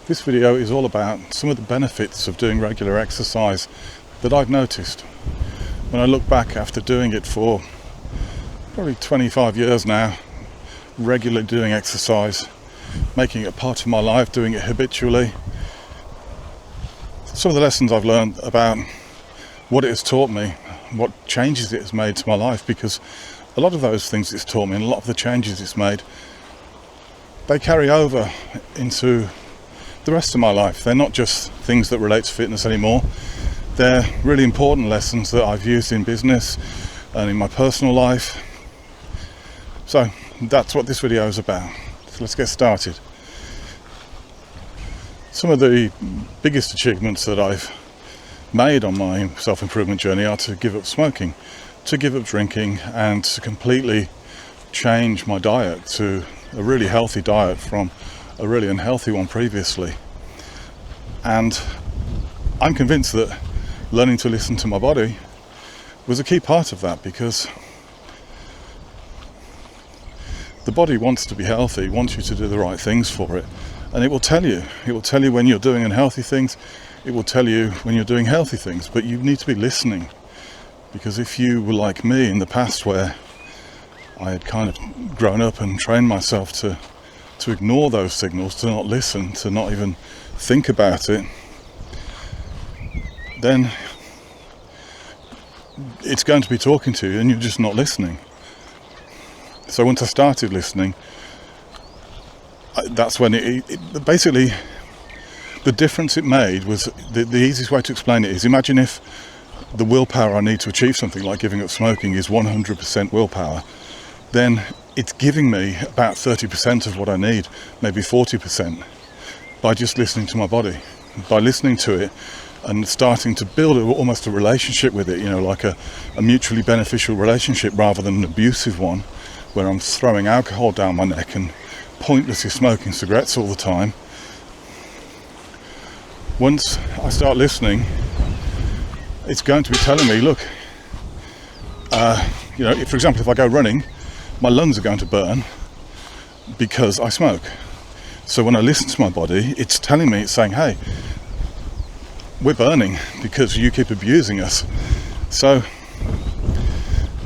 This video is all about some of the benefits of doing regular exercise that I've noticed. When I look back after doing it for probably 25 years now, regularly doing exercise, making it a part of my life, doing it habitually, some of the lessons I've learned about what it has taught me, what changes it has made to my life, because a lot of those things it's taught me and a lot of the changes it's made, they carry over into the rest of my life. They're not just things that relate to fitness anymore. They're really important lessons that I've used in business and in my personal life. So that's what this video is about. So let's get started. Some of the biggest achievements that I've made on my self-improvement journey are to give up smoking, to give up drinking, and to completely change my diet to a really healthy diet from a really unhealthy one previously. And I'm convinced that learning to listen to my body was a key part of that, because the body wants to be healthy, wants you to do the right things for it, and it will tell you. It will tell you when you're doing unhealthy things, it will tell you when you're doing healthy things, but you need to be listening. Because if you were like me in the past, where I had kind of grown up and trained myself to ignore those signals, to not listen, to not even think about it, then it's going to be talking to you and you're just not listening. So once I started listening, that's when basically the difference it made was, the easiest way to explain it is, imagine if the willpower I need to achieve something like giving up smoking is 100% willpower, then it's giving me about 30% of what I need, maybe 40%, by just listening to my body, by listening to it and starting to build almost a relationship with it, like a mutually beneficial relationship rather than an abusive one, where I'm throwing alcohol down my neck and pointlessly smoking cigarettes all the time. Once I start listening, it's going to be telling me, look, if, for example, if I go running, my lungs are going to burn because I smoke. So when I listen to my body, it's telling me, it's saying, hey, we're burning because you keep abusing us. So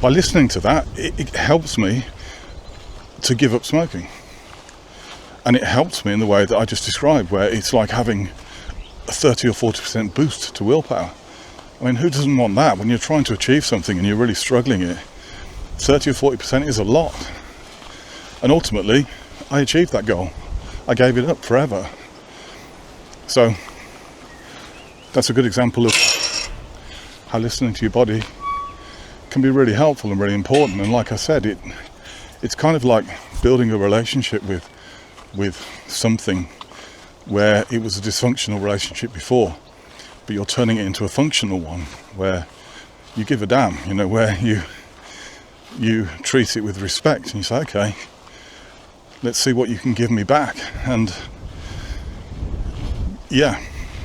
by listening to that, it helps me to give up smoking. And it helps me in the way that I just described, where it's like having a 30 or 40% boost to willpower. I mean, who doesn't want that when you're trying to achieve something and you're really struggling it? 30 or 40% is a lot. And ultimately, I achieved that goal. I gave it up forever. So that's a good example of how listening to your body can be really helpful and really important. And like I said, it's kind of like building a relationship with something where it was a dysfunctional relationship before, but you're turning it into a functional one where you give a damn, where you treat it with respect and you say, okay, let's see what you can give me back. And yeah,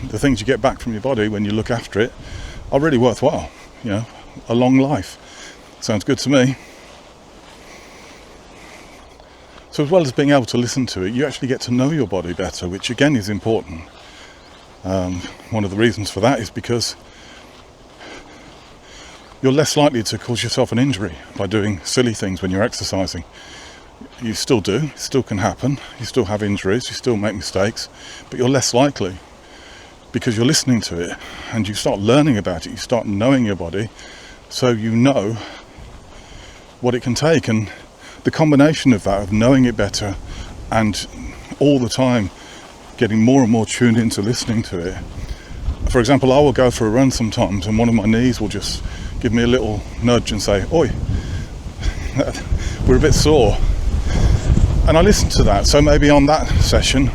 the things you get back from your body when you look after it are really worthwhile. A long life sounds good to me. So as well as being able to listen to it, you actually get to know your body better, which again is important. One of the reasons for that is because you're less likely to cause yourself an injury by doing silly things when you're exercising. You still do, it still can happen, you still have injuries, you still make mistakes, but you're less likely because you're listening to it and you start learning about it, you start knowing your body, so you know what it can take. And the combination of that, of knowing it better and all the time getting more and more tuned into listening to it. For example, I will go for a run sometimes and one of my knees will just give me a little nudge and say, oi, we're a bit sore. And I listen to that. So maybe on that session,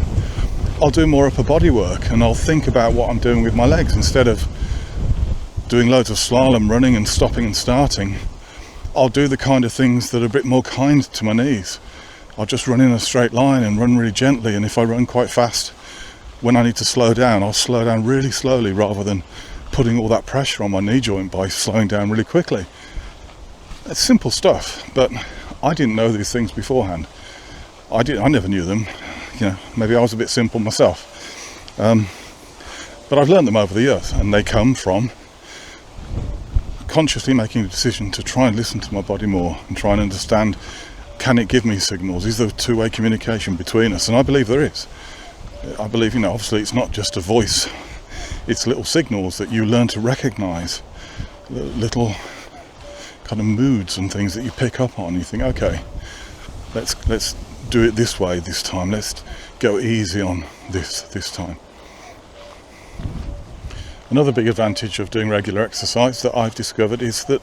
I'll do more upper body work and I'll think about what I'm doing with my legs. Instead of doing loads of slalom running and stopping and starting, I'll do the kind of things that are a bit more kind to my knees. I'll just run in a straight line and run really gently. And if I run quite fast, when I need to slow down, I'll slow down really slowly rather than putting all that pressure on my knee joint by slowing down really quickly. It's simple stuff, but I didn't know these things beforehand. I never knew them. Maybe I was a bit simple myself. But I've learned them over the years, and they come from consciously making a decision to try and listen to my body more and try and understand, can it give me signals? Is there two-way communication between us? And I believe there is. I believe, obviously it's not just a voice, it's little signals that you learn to recognize, little kind of moods and things that you pick up on. You think, okay, let's do it this way this time, let's go easy on this time. Another big advantage of doing regular exercise that I've discovered is that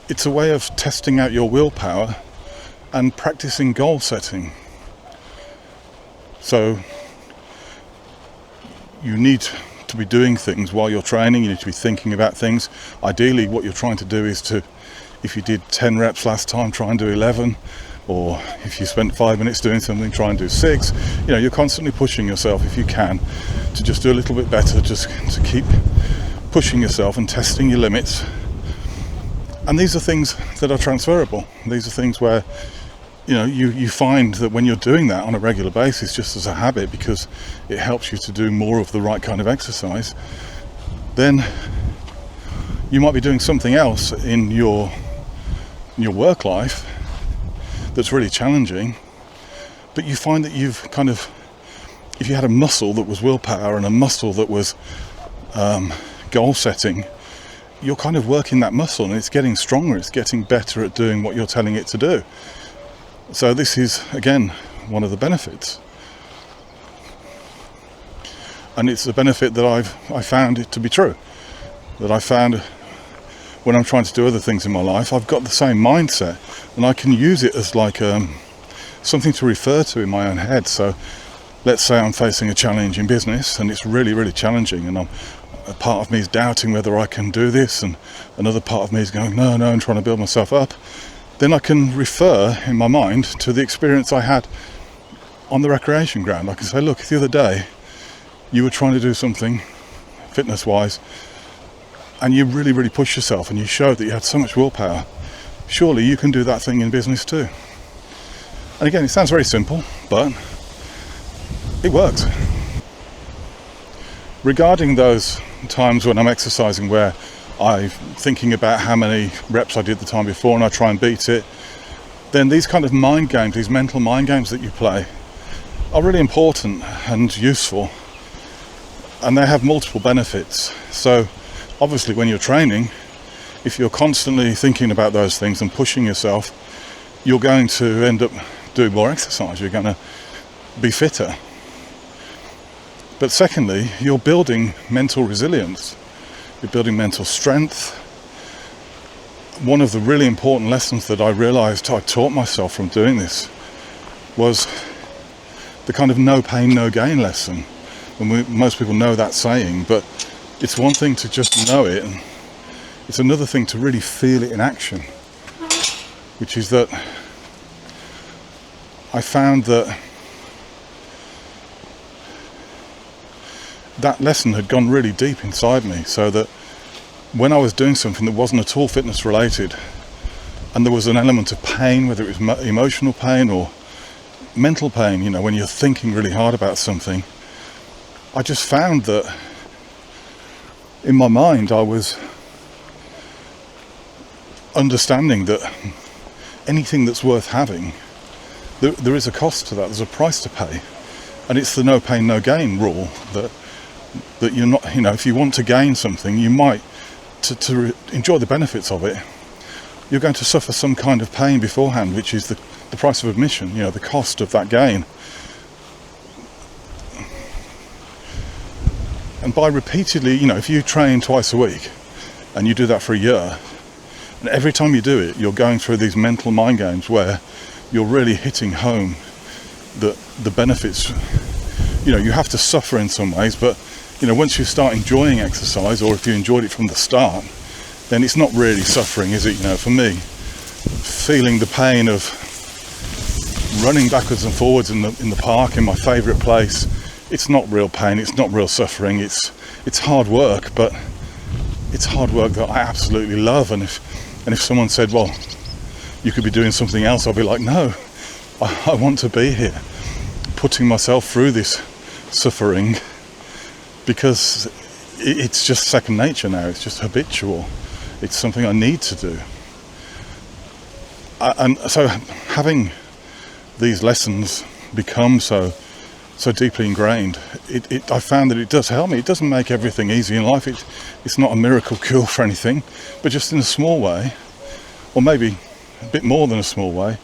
it's a way of testing out your willpower and practicing goal setting. So you need to be doing things while you're training, you need to be thinking about things. Ideally, what you're trying to do is to, if you did 10 reps last time, try and do 11, or if you spent 5 minutes doing something, try and do 6. You're constantly pushing yourself, if you can, to just do a little bit better, just to keep pushing yourself and testing your limits. And these are things that are transferable. These are things where you find that when you're doing that on a regular basis, just as a habit, because it helps you to do more of the right kind of exercise, then you might be doing something else in your work life that's really challenging, but you find that you've kind of, if you had a muscle that was willpower and a muscle that was goal setting, you're kind of working that muscle and it's getting stronger, it's getting better at doing what you're telling it to do. So this is, again, one of the benefits. And it's a benefit that I found it to be true. That I found when I'm trying to do other things in my life, I've got the same mindset and I can use it as like something to refer to in my own head. So let's say I'm facing a challenge in business and it's really, really challenging, and a part of me is doubting whether I can do this, and another part of me is going, no, I'm trying to build myself up. Then I can refer in my mind to the experience I had on the recreation ground. I can say, look, the other day you were trying to do something fitness-wise and you really, really pushed yourself and you showed that you had so much willpower. Surely you can do that thing in business too. And again, it sounds very simple, but it works. Regarding those times when I'm exercising where I'm thinking about how many reps I did the time before and I try and beat it, then these kind of mind games, these mental mind games that you play, are really important and useful, and they have multiple benefits. So obviously when you're training, if you're constantly thinking about those things and pushing yourself, you're going to end up doing more exercise, you're going to be fitter. But secondly, you're building mental resilience, you're building mental strength. One of the really important lessons that I realised I taught myself from doing this was the kind of no pain, no gain lesson. And most people know that saying, but it's one thing to just know it, and it's another thing to really feel it in action, which is that I found that lesson had gone really deep inside me, so that when I was doing something that wasn't at all fitness related and there was an element of pain, whether it was emotional pain or mental pain, when you're thinking really hard about something, I just found that in my mind I was understanding that anything that's worth having, there is a cost to that, there's a price to pay, and it's the no pain no gain rule that you're not, if you want to gain something, you might, to enjoy the benefits of it, you're going to suffer some kind of pain beforehand, which is the price of admission, the cost of that gain. And by repeatedly, if you train twice a week and you do that for a year, and every time you do it, you're going through these mental mind games where you're really hitting home the benefits. You have to suffer in some ways, but once you start enjoying exercise, or if you enjoyed it from the start, then it's not really suffering, is it? For me, feeling the pain of running backwards and forwards in the park in my favourite place, it's not real pain, it's not real suffering, it's hard work, but it's hard work that I absolutely love. And if someone said, well, you could be doing something else, I'll be like, no, I want to be here, putting myself through this suffering because it's just second nature now. It's just habitual. It's something I need to do. And so having these lessons become so deeply ingrained, I found that it does help me. It doesn't make everything easy in life. It's not a miracle cure for anything, but just in a small way, or maybe a bit more than a small way,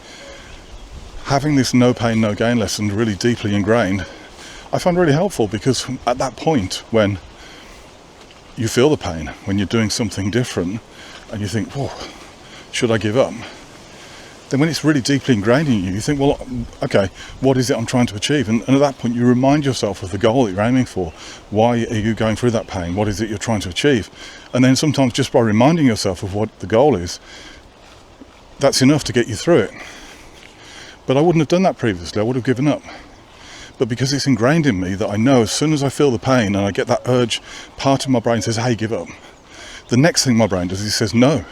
having this no pain, no gain lesson really deeply ingrained, I find really helpful, because at that point when you feel the pain, when you're doing something different and you think, whoa, should I give up? Then when it's really deeply ingrained in you, you think, well, okay, what is it I'm trying to achieve? And at that point you remind yourself of the goal that you're aiming for. Why are you going through that pain? What is it you're trying to achieve? And then sometimes just by reminding yourself of what the goal is, that's enough to get you through it. But I wouldn't have done that previously. I would have given up. But because it's ingrained in me that I know as soon as I feel the pain and I get that urge, part of my brain says, hey, give up. The next thing my brain does is it says no,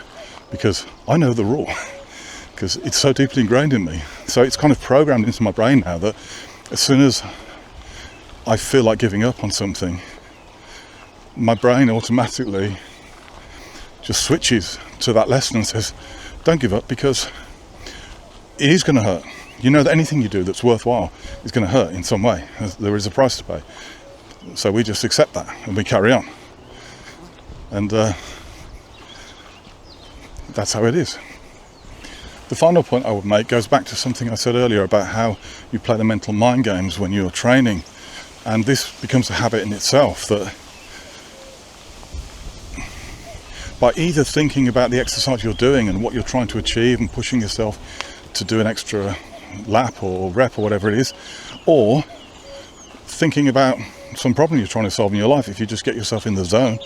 because I know the rule, because it's so deeply ingrained in me. So it's kind of programmed into my brain now that as soon as I feel like giving up on something, my brain automatically just switches to that lesson and says, don't give up, because it is going to hurt. You know that anything you do that's worthwhile is going to hurt in some way. There is a price to pay. So we just accept that and we carry on. And that's how it is. The final point I would make goes back to something I said earlier about how you play the mental mind games when you're training. And this becomes a habit in itself, that by either thinking about the exercise you're doing and what you're trying to achieve and pushing yourself to do an extra lap or rep or whatever it is, or thinking about some problem you're trying to solve in your life, if you just get yourself in the zone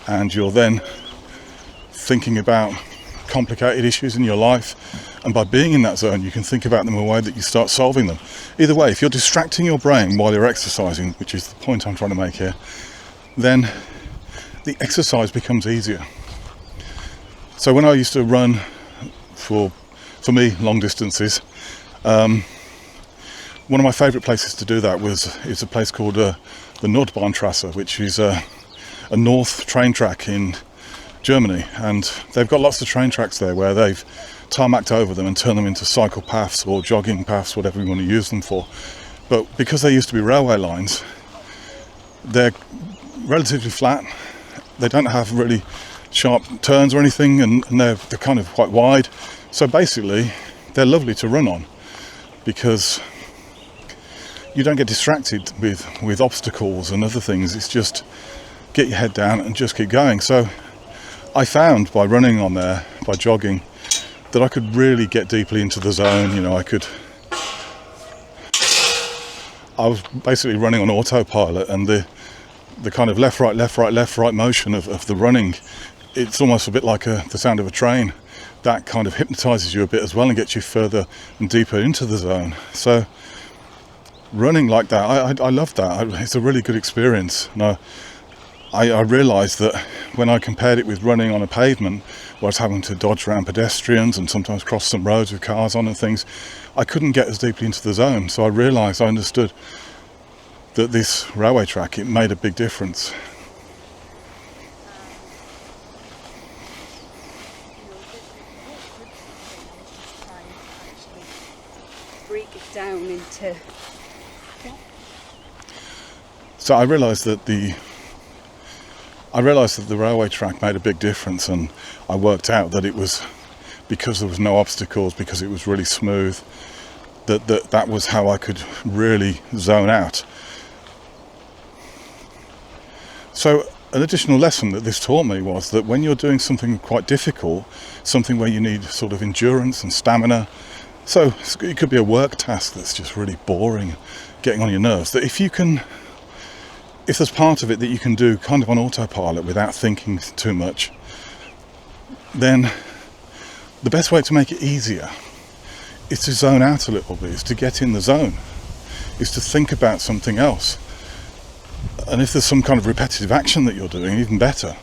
and you're then thinking about complicated issues in your life, and by being in that zone you can think about them in a way that you start solving them. Either way, if you're distracting your brain while you're exercising, which is the point I'm trying to make here, then the exercise becomes easier. So when I used to run for me long distances, one of my favourite places to do that is a place called the Nordbahntrasse, which is a north train track in Germany, and they've got lots of train tracks there where they've tarmacked over them and turned them into cycle paths or jogging paths, whatever you want to use them for. But because they used to be railway lines, they're relatively flat. They don't have really sharp turns or anything, and they're kind of quite wide. So basically, they're lovely to run on, because you don't get distracted with obstacles and other things. It's just get your head down and just keep going. So I found by running on there, by jogging, that I could really get deeply into the zone. You know, I was basically running on autopilot, and the kind of left, right motion of the running, it's almost a bit like the sound of a train. That kind of hypnotizes you a bit as well and gets you further and deeper into the zone. So running like that, I love that. It's a really good experience. And I realised that when I compared it with running on a pavement, where I was having to dodge around pedestrians and sometimes cross some roads with cars on and things, I couldn't get as deeply into the zone. So I realised, I understood that this railway track, it made a big difference. Break it down into. So I realised that the railway track made a big difference, and I worked out that it was because there was no obstacles, because it was really smooth, that was how I could really zone out. So an additional lesson that this taught me was that when you're doing something quite difficult, something where you need sort of endurance and stamina, so it could be a work task that's just really boring, getting on your nerves, that if there's part of it that you can do kind of on autopilot without thinking too much, then the best way to make it easier is to zone out a little bit, is to get in the zone, is to think about something else. And if there's some kind of repetitive action that you're doing, even better.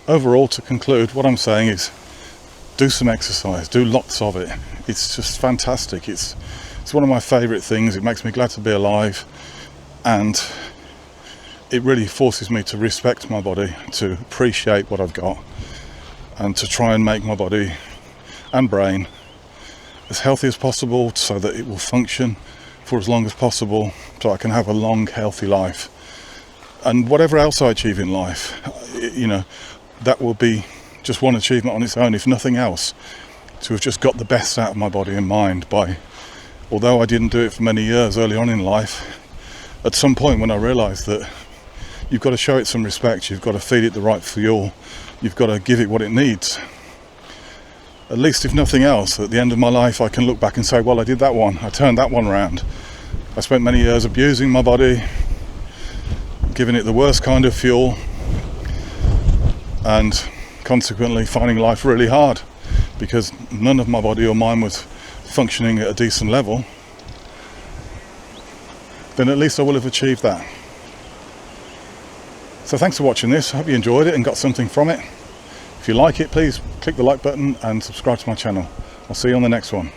Overall, to conclude, what I'm saying is do some exercise, do lots of it. It's just fantastic. It's It's one of my favourite things. It makes me glad to be alive, and it really forces me to respect my body, to appreciate what I've got, and to try and make my body and brain as healthy as possible so that it will function for as long as possible, so I can have a long, healthy life. And whatever else I achieve in life, that will be just one achievement on its own, if nothing else, to have just got the best out of my body and mind by, although I didn't do it for many years early on in life, at some point when I realised that you've got to show it some respect, you've got to feed it the right fuel, you've got to give it what it needs. At least if nothing else, at the end of my life I can look back and say, well, I did that one, I turned that one around. I spent many years abusing my body, giving it the worst kind of fuel, and consequently finding life really hard because none of my body or mind was functioning at a decent level. Then at least I will have achieved that. So thanks for watching this. I hope you enjoyed it and got something from it. If you like it, please click the like button and subscribe to my channel. I'll see you on the next one.